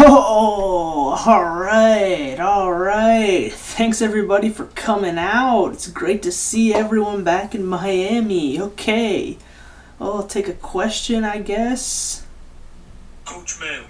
Oh, alright. Thanks everybody for coming out. It's great to see everyone back in Miami. Okay. I'll take a question, I guess. Coach Mayo,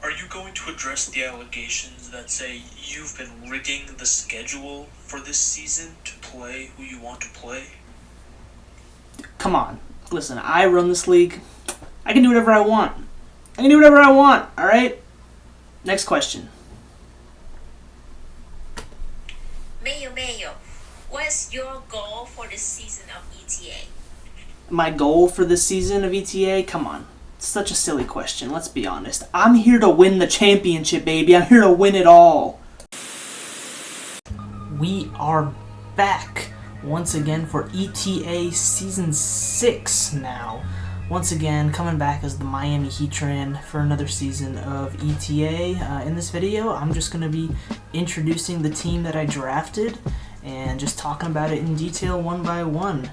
are you going to address the allegations that say you've been rigging the schedule for this season to play who you want to play? Come on. Listen, I run this league. I can do whatever I want. Alright? Next question. Mayo, what's your goal for this season of ETA? My goal for this season of ETA? Come on. It's such a silly question, let's be honest. I'm here to win the championship, baby. I'm here to win it all. We are back once again for ETA Season 6 now. Once again, coming back as the Miami Heatran for another season of ETA. In this video, I'm just going to be introducing the team that I drafted and just talking about it in detail one by one.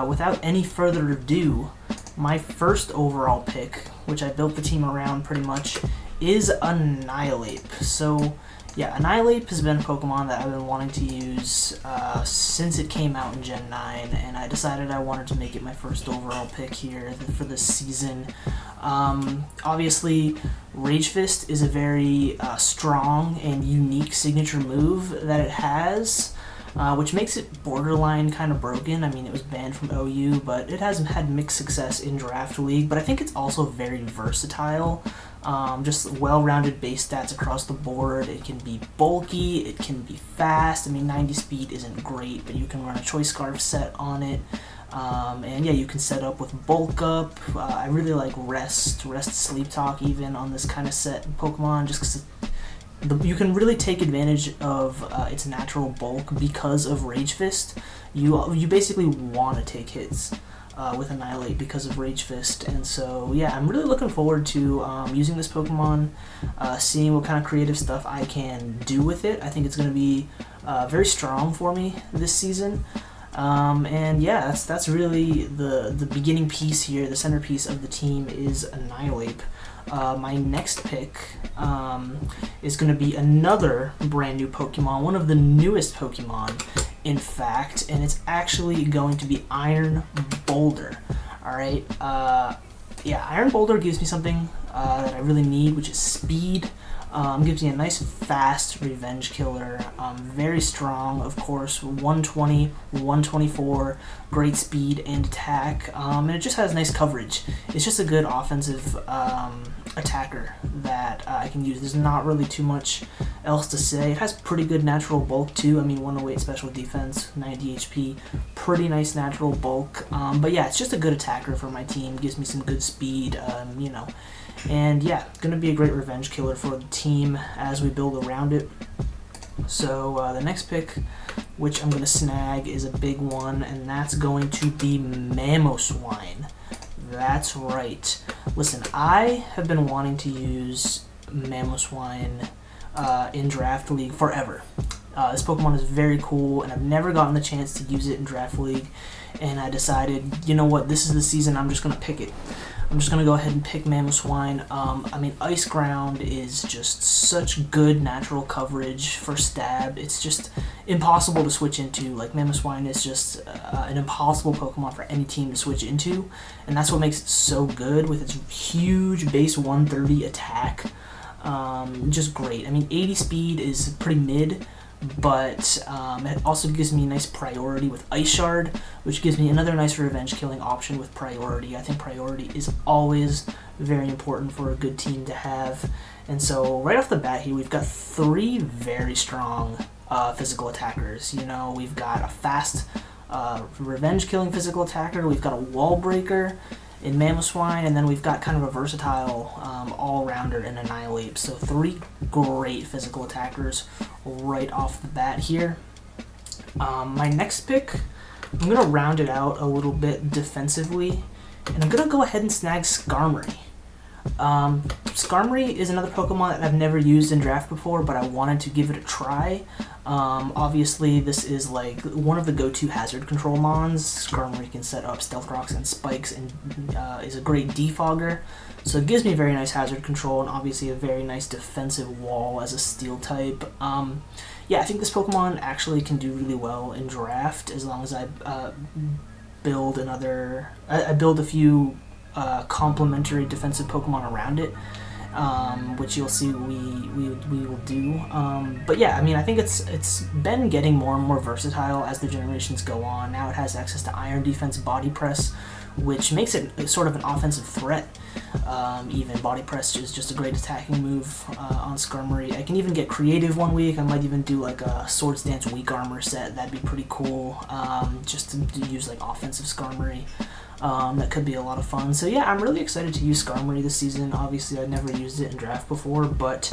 Without any further ado, my first overall pick, which I built the team around pretty much, is Annihilape. So, yeah, Annihilape has been a Pokemon that I've been wanting to use since it came out in Gen 9, and I decided I wanted to make it my first overall pick here for this season. Obviously, Rage Fist is a very strong and unique signature move that it has, which makes it borderline kind of broken. I mean, it was banned from OU, but it has had mixed success in Draft League, but I think it's also very versatile. Just well-rounded base stats across the board. It can be bulky, it can be fast. I mean, 90 speed isn't great, but you can run a Choice Scarf set on it. And yeah, you can set up with Bulk Up. I really like Rest Sleep Talk even on this kind of set Pokemon, just because you can really take advantage of its natural bulk because of Rage Fist. You basically want to take hits with Annihilape because of Rage Fist, and so yeah, I'm really looking forward to using this Pokemon, seeing what kind of creative stuff I can do with it. I think it's going to be very strong for me this season. And yeah, that's really the beginning piece here. The centerpiece of the team is Annihilape. My next pick is going to be another brand new Pokemon, one of the newest Pokemon, in fact, and it's actually going to be Iron Boulder. Alright, yeah, Iron Boulder gives me something that I really need, which is speed. Gives me a nice fast revenge killer, very strong, of course, 120, 124, great speed and attack, and it just has nice coverage. It's just a good offensive attacker that I can use. There's not really too much else to say. It has pretty good natural bulk too. I mean, 108 special defense, 90 HP, pretty nice natural bulk, but yeah, it's just a good attacker for my team. Gives me some good speed, you know. And yeah, going to be a great revenge killer for the team as we build around it. So the next pick, which I'm going to snag, is a big one, and that's going to be Mamoswine. That's right. Listen, I have been wanting to use Mamoswine in Draft League forever. This Pokemon is very cool, and I've never gotten the chance to use it in Draft League, and I decided, you know what, this is the season, I'm just going to pick it. I'm just going to go ahead and pick Mamoswine. I mean, Ice Ground is just such good natural coverage for stab. It's just impossible to switch into. Like, Mamoswine is just an impossible Pokemon for any team to switch into, and that's what makes it so good with its huge base 130 attack. Just great. I mean, 80 speed is pretty mid, but it also gives me a nice priority with Ice Shard, which gives me another nice revenge killing option with priority. I think priority is always very important for a good team to have. And so right off the bat here, we've got three very strong physical attackers. You know, we've got a fast revenge killing physical attacker, we've got a wall breaker in Mamoswine, and then we've got kind of a versatile all-rounder in Annihilape. So three great physical attackers right off the bat here. My next pick, I'm going to round it out a little bit defensively, and I'm going to go ahead and snag Skarmory. Skarmory is another Pokemon that I've never used in draft before, but I wanted to give it a try. Obviously, this is like one of the go-to hazard control mons. Skarmory can set up Stealth Rocks and Spikes and is a great defogger. So it gives me very nice hazard control and obviously a very nice defensive wall as a steel type. Yeah, I think this Pokemon actually can do really well in draft as long as I build a few complementary defensive Pokemon around it, which you'll see we will do. But yeah, I mean, I think it's been getting more and more versatile as the generations go on. Now it has access to Iron Defense, Body Press, which makes it sort of an offensive threat. Even Body Press is just a great attacking move on Skarmory. I can even get creative one week. I might even do like a Swords Dance Weak Armor set. That'd be pretty cool, just to use like offensive Skarmory. That could be a lot of fun. So yeah, I'm really excited to use Skarmory this season. Obviously, I've never used it in draft before, but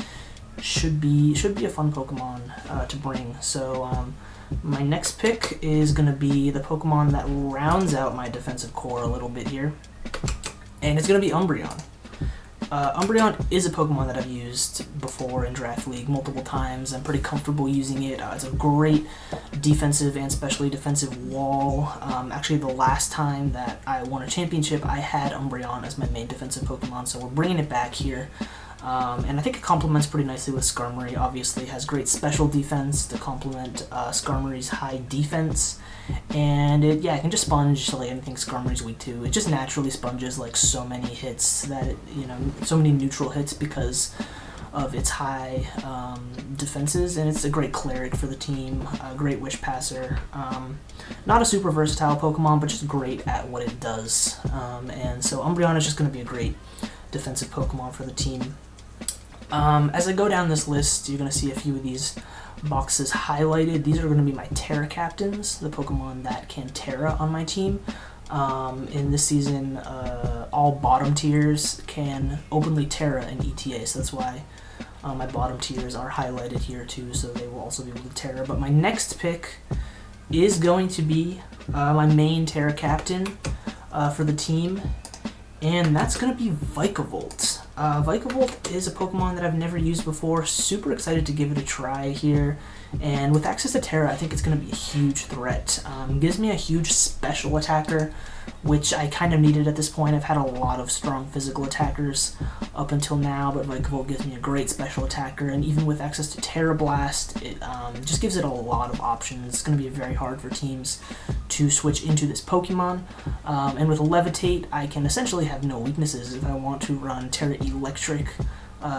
should be a fun Pokemon to bring. So my next pick is going to be the Pokemon that rounds out my defensive core a little bit here, and it's going to be Umbreon. Umbreon is a Pokemon that I've used before in Draft League multiple times. I'm pretty comfortable using it. It's a great defensive and especially defensive wall. Actually, the last time that I won a championship, I had Umbreon as my main defensive Pokemon, so we're bringing it back here. And I think it complements pretty nicely with Skarmory. Obviously, it has great special defense to complement Skarmory's high defense. And it can just sponge like anything Skarmory's weak to. It just naturally sponges like so many hits that so many neutral hits because of its high defenses, and it's a great cleric for the team, a great wish passer. Not a super versatile Pokemon, but just great at what it does. And so Umbreon is just going to be a great defensive Pokemon for the team. As I go down this list, you're going to see a few of these boxes highlighted. These are going to be my Terra Captains, the Pokemon that can Terra on my team. In this season, all bottom tiers can openly Terra in ETA, so that's why my bottom tiers are highlighted here too, so they will also be able to Terra. But my next pick is going to be my main Terra Captain for the team, and that's going to be Vikavolt. Vikavolt is a Pokemon that I've never used before. Super excited to give it a try here. And with access to Terra, I think it's going to be a huge threat. Gives me a huge special attacker, which I kind of needed at this point. I've had a lot of strong physical attackers up until now, but Vikavolt gives me a great special attacker. And even with access to Terra Blast, it just gives it a lot of options. It's going to be very hard for teams to switch into this Pokemon. And with Levitate, I can essentially have no weaknesses if I want to run Terra Electric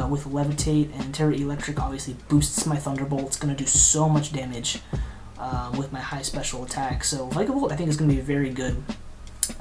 with Levitate, and Terra Electric obviously boosts my Thunderbolt. It's going to do so much damage with my high special attack. So Vikavolt, I think, is going to be very good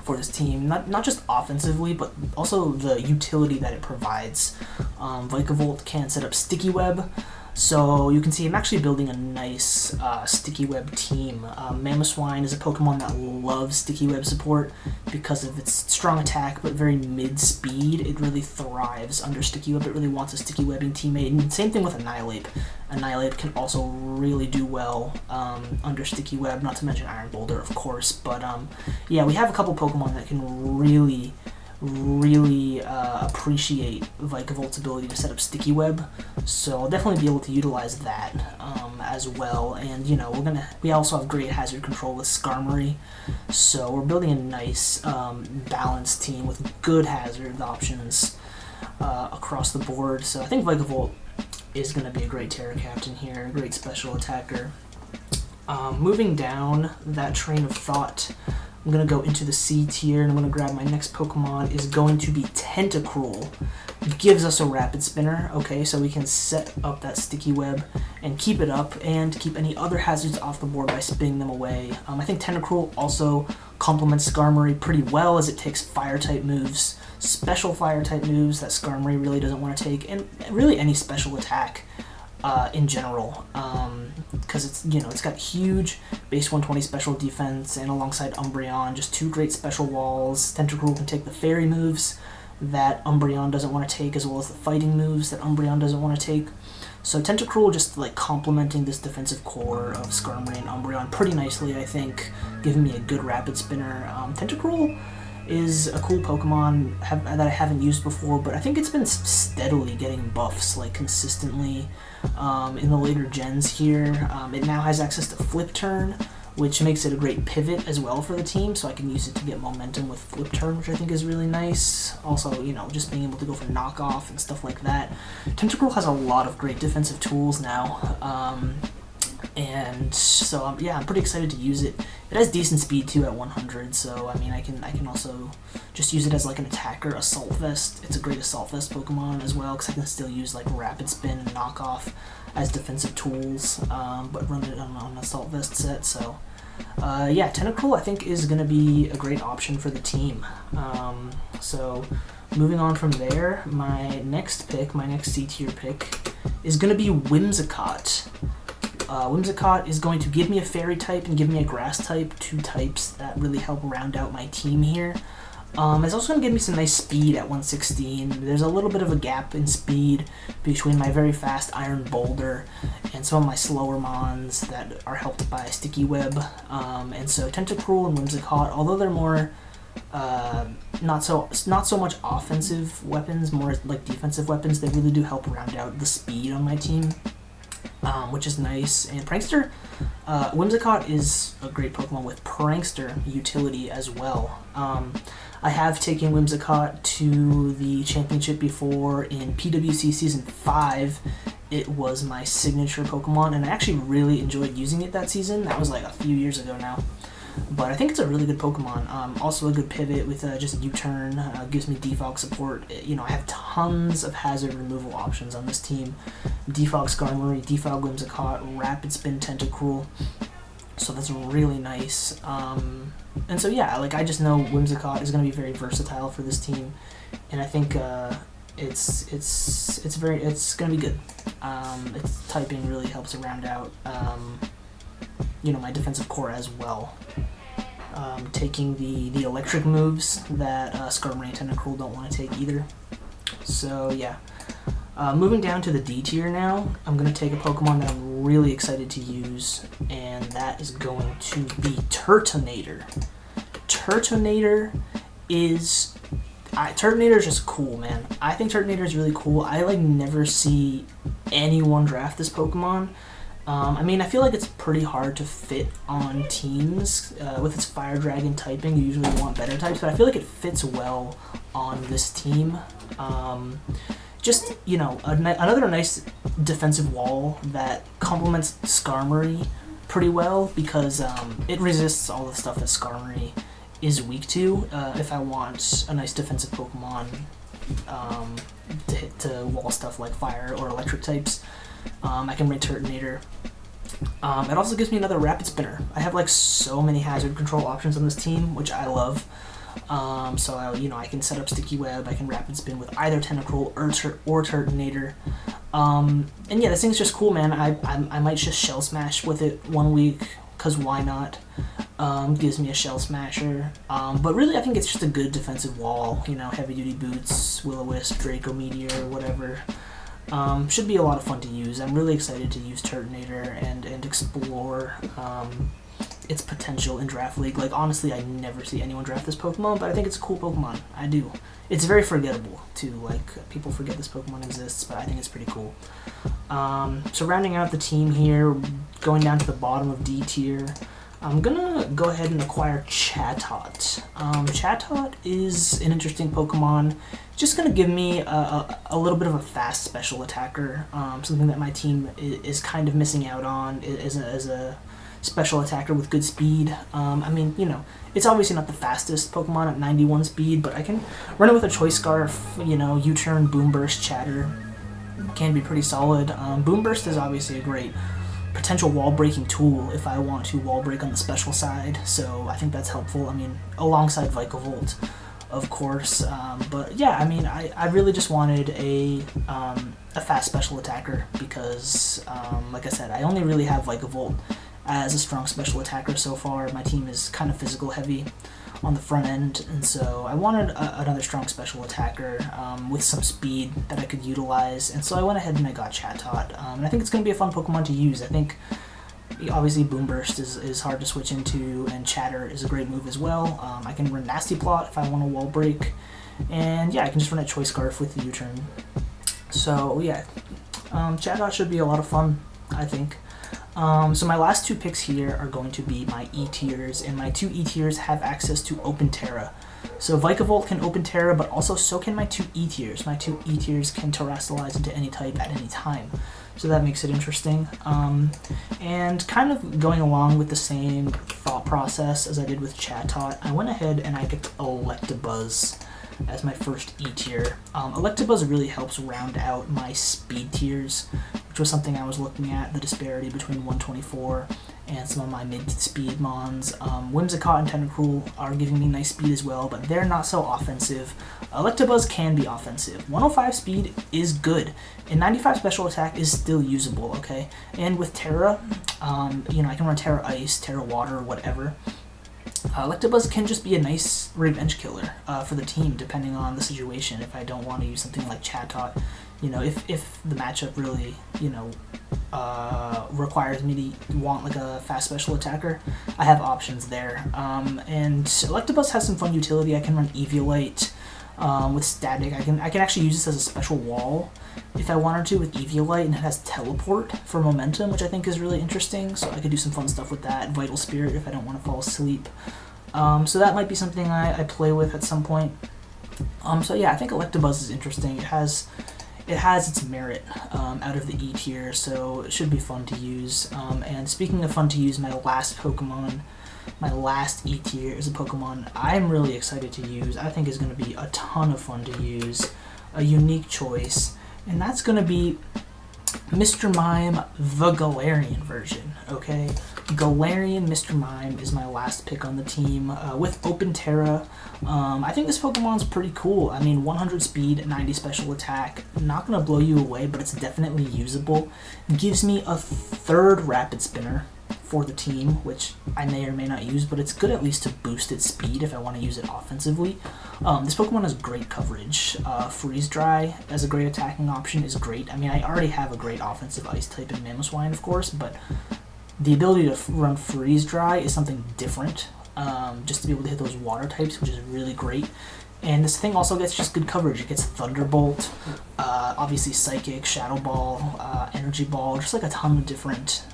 for this team, not just offensively, but also the utility that it provides. Vikavolt can set up Sticky Web, so you can see I'm actually building a nice Sticky Web team. Mamoswine is a Pokemon that loves Sticky Web support because of its strong attack but very mid-speed. It really thrives under Sticky Web. It really wants a Sticky Webbing teammate, and same thing with Annihilate. Annihilate can also really do well under Sticky Web, not to mention Iron Boulder, of course. But yeah, we have a couple Pokemon that can really appreciate Vikavolt's ability to set up Sticky Web, so I'll definitely be able to utilize that as well. And we also have great hazard control with Skarmory, so we're building a nice balanced team with good hazard options across the board. So I think Vikavolt is going to be a great Terra Captain here, a great special attacker. Moving down that train of thought, I'm going to go into the C tier, and I'm going to grab my next Pokemon. Is going to be Tentacruel. It gives us a Rapid Spinner, okay, so we can set up that Sticky Web and keep it up, and keep any other hazards off the board by spinning them away. I think Tentacruel also complements Skarmory pretty well, as it takes Fire-type moves, special Fire-type moves that Skarmory really doesn't want to take, and really any special attack in general, because it's got huge base 120 special defense, and alongside Umbreon, just two great special walls. Tentacruel can take the fairy moves that Umbreon doesn't want to take, as well as the fighting moves that Umbreon doesn't want to take. So Tentacruel just like complementing this defensive core of Skarmory and Umbreon pretty nicely, I think, giving me a good Rapid Spinner. Tentacruel is a cool Pokemon that I haven't used before, but I think it's been steadily getting buffs, like consistently in the later gens here. It now has access to Flip Turn, which makes it a great pivot as well for the team, so I can use it to get momentum with Flip Turn, which I think is really nice. Also, you know, just being able to go for knockoff and stuff like that. Tentacruel has a lot of great defensive tools now, and so yeah, I'm pretty excited to use it. It has decent speed too at 100, so I mean I can also just use it as like an attacker, Assault Vest. It's a great Assault Vest Pokemon as well, because I can still use like Rapid Spin and Knockoff as defensive tools, but run it on an Assault Vest set. So yeah, Tentacruel I think is going to be a great option for the team. So moving on from there, my next C tier pick is going to be Whimsicott. Whimsicott is going to give me a fairy type and give me a grass type, two types that really help round out my team here. It's also going to give me some nice speed at 116. There's a little bit of a gap in speed between my very fast Iron Boulder and some of my slower Mons that are helped by Sticky Web. And so Tentacruel and Whimsicott, although they're more not so much offensive weapons, more like defensive weapons, they really do help round out the speed on my team. Which is nice. And Prankster, Whimsicott is a great Pokemon with Prankster utility as well. I have taken Whimsicott to the championship before in PWC Season 5. It was my signature Pokemon, and I actually really enjoyed using it that season. That was like a few years ago now. But I think it's a really good Pokemon. Also a good pivot with just U-turn, gives me defog support. You know, I have tons of hazard removal options on this team. Defog Skarmory, defog Whimsicott, Rapid Spin Tentacruel. So that's really nice. And so yeah, like I just know Whimsicott is going to be very versatile for this team, and I think it's going to be good. Its typing really helps it round out you know, my defensive core as well. Taking the electric moves that Skarmory and Tentacruel don't want to take either. So yeah. Moving down to the D tier now, I'm going to take a Pokemon that I'm really excited to use, and that is going to be Turtonator. Turtonator is just cool, man. I think Turtonator is really cool. I like never see anyone draft this Pokemon. I mean, I feel like it's pretty hard to fit on teams. With its Fire Dragon typing, you usually want better types, but I feel like it fits well on this team. Just, you know, another nice defensive wall that complements Skarmory pretty well, because it resists all the stuff that Skarmory is weak to. If I want a nice defensive Pokemon to wall stuff like fire or electric types, I can bring Turtonator. It also gives me another Rapid Spinner. I have like so many hazard control options on this team, which I love. So I can set up Sticky Web, I can Rapid Spin with either Tentacruel or Turtonator. And yeah, this thing's just cool, man. I might just Shell Smash with it 1 week, because why not? Gives me a Shell Smasher. But really, I think it's just a good defensive wall. You know, Heavy Duty Boots, Will-O-Wisp, Draco Meteor, whatever. Should be a lot of fun to use. I'm really excited to use Turtonator and explore its potential in Draft League. Like, honestly, I never see anyone draft this Pokemon, but I think it's a cool Pokemon. I do. It's very forgettable, too. Like, people forget this Pokemon exists, but I think it's pretty cool. So rounding out the team here, going down to the bottom of D tier, I'm gonna go ahead and acquire Chatot. Chatot is an interesting Pokemon. Just gonna give me a little bit of a fast special attacker, something that my team is kind of missing out on as a special attacker with good speed. I mean, you know, it's obviously not the fastest Pokemon at 91 speed, but I can run it with a Choice Scarf, you know, U-turn, Boom Burst, Chatter. Can be pretty solid. Boom Burst is obviously a great potential wall breaking tool if I want to wall break on the special side, so I think that's helpful. I mean, alongside Vikavolt, of course, but yeah, I mean, I really just wanted a fast special attacker because, like I said, I only really have Vikavolt as a strong special attacker so far. My team is kind of physical heavy on the front end, and so I wanted another strong special attacker with some speed that I could utilize, and so I went ahead and I got Chatot, and I think it's going to be a fun Pokemon to use. I think Obviously, Boom Burst is hard to switch into, and Chatter is a great move as well. I can run Nasty Plot if I want a wall break, and yeah, I can just run a Choice Scarf with the U-turn. So yeah, Chatot should be a lot of fun, I think. So my last two picks here are going to be my E tiers, and my two E tiers have access to Open Terra. So Vikavolt can Open Terra, but also so can my two E tiers. My two E tiers can Terrastallize into any type at any time. So that makes it interesting. And kind of going along with the same thought process as I did with Chatot, I went ahead and I picked Electabuzz as my first E tier. Electabuzz really helps round out my speed tiers, which was something I was looking at, the disparity between 124 and some of my mid-speed mons. Whimsicott and Tentacruel are giving me nice speed as well, but they're not so offensive. Electabuzz can be offensive. 105 speed is good, and 95 special attack is still usable, okay? And with Terra, you know, I can run Terra Ice, Terra Water, whatever. Electabuzz can just be a nice revenge killer for the team, depending on the situation. If I don't want to use something like Chatot, you know, if the matchup really, you know, requires me to want like a fast special attacker, I have options there. And Electabuzz has some fun utility. I can run Eviolite with Static. I can actually use this as a special wall if I wanted to with Eviolite, and it has Teleport for momentum, which I think is really interesting. So I could do some fun stuff with that. Vital Spirit if I don't want to fall asleep. So that might be something I play with at some point. So yeah, I think Electabuzz is interesting. It has its merit out of the E tier, so it should be fun to use. And speaking of fun to use, my last E tier is a Pokemon I'm really excited to use. I think is going to be a ton of fun to use, a unique choice, and that's going to be Mr. Mime, the Galarian version, okay? Galarian Mr. Mime is my last pick on the team with Open Terra. I think this Pokemon's pretty cool. I mean, 100 speed, 90 special attack. Not going to blow you away, but it's definitely usable. It gives me a third Rapid Spinner for the team, which I may or may not use, but it's good at least to boost its speed if I want to use it offensively. This Pokemon has great coverage. Freeze Dry as a great attacking option is great. I mean, I already have a great offensive Ice type in Mamoswine, of course, but the ability to run Freeze Dry is something different, just to be able to hit those water types, which is really great. And this thing also gets just good coverage. It gets Thunderbolt, obviously Psychic, Shadow Ball, Energy Ball, just like a ton of different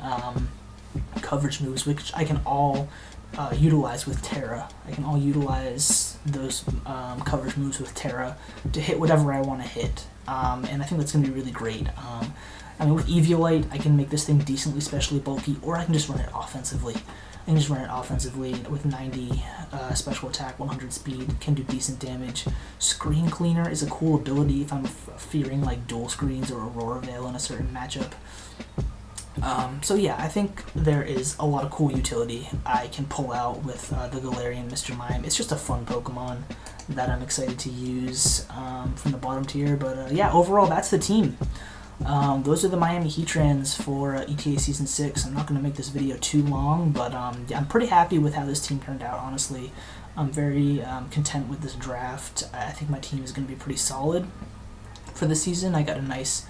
coverage moves, which I can all utilize with Terra. I can all utilize those coverage moves with Terra to hit whatever I want to hit, and I think that's going to be really great. I mean, with Eviolite, I can make this thing decently specially bulky, or I can just run it offensively. I can just run it offensively with 90 special attack, 100 speed, can do decent damage. Screen Cleaner is a cool ability if I'm fearing like dual screens or Aurora Veil in a certain matchup. So yeah, I think there is a lot of cool utility I can pull out with the Galarian Mr. Mime. It's just a fun Pokemon that I'm excited to use from the bottom tier. But yeah, overall, that's the team. Those are the Miami Heatrans for ETA Season 6. I'm not going to make this video too long, but I'm pretty happy with how this team turned out, honestly. I'm very content with this draft. I think my team is going to be pretty solid for the season. I got a nice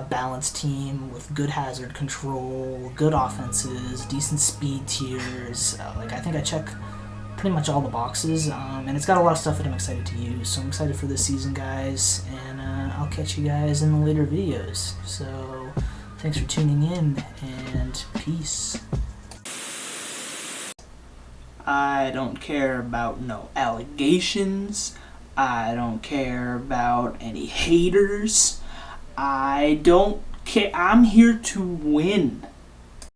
balanced team with good hazard control, good offenses, decent speed tiers. I think I check pretty much all the boxes, and it's got a lot of stuff that I'm excited to use. So I'm excited for this season, guys, and I'll catch you guys in the later videos. So thanks for tuning in, and peace. I don't care about no allegations. I don't care about any haters. I don't care. I'm here to win.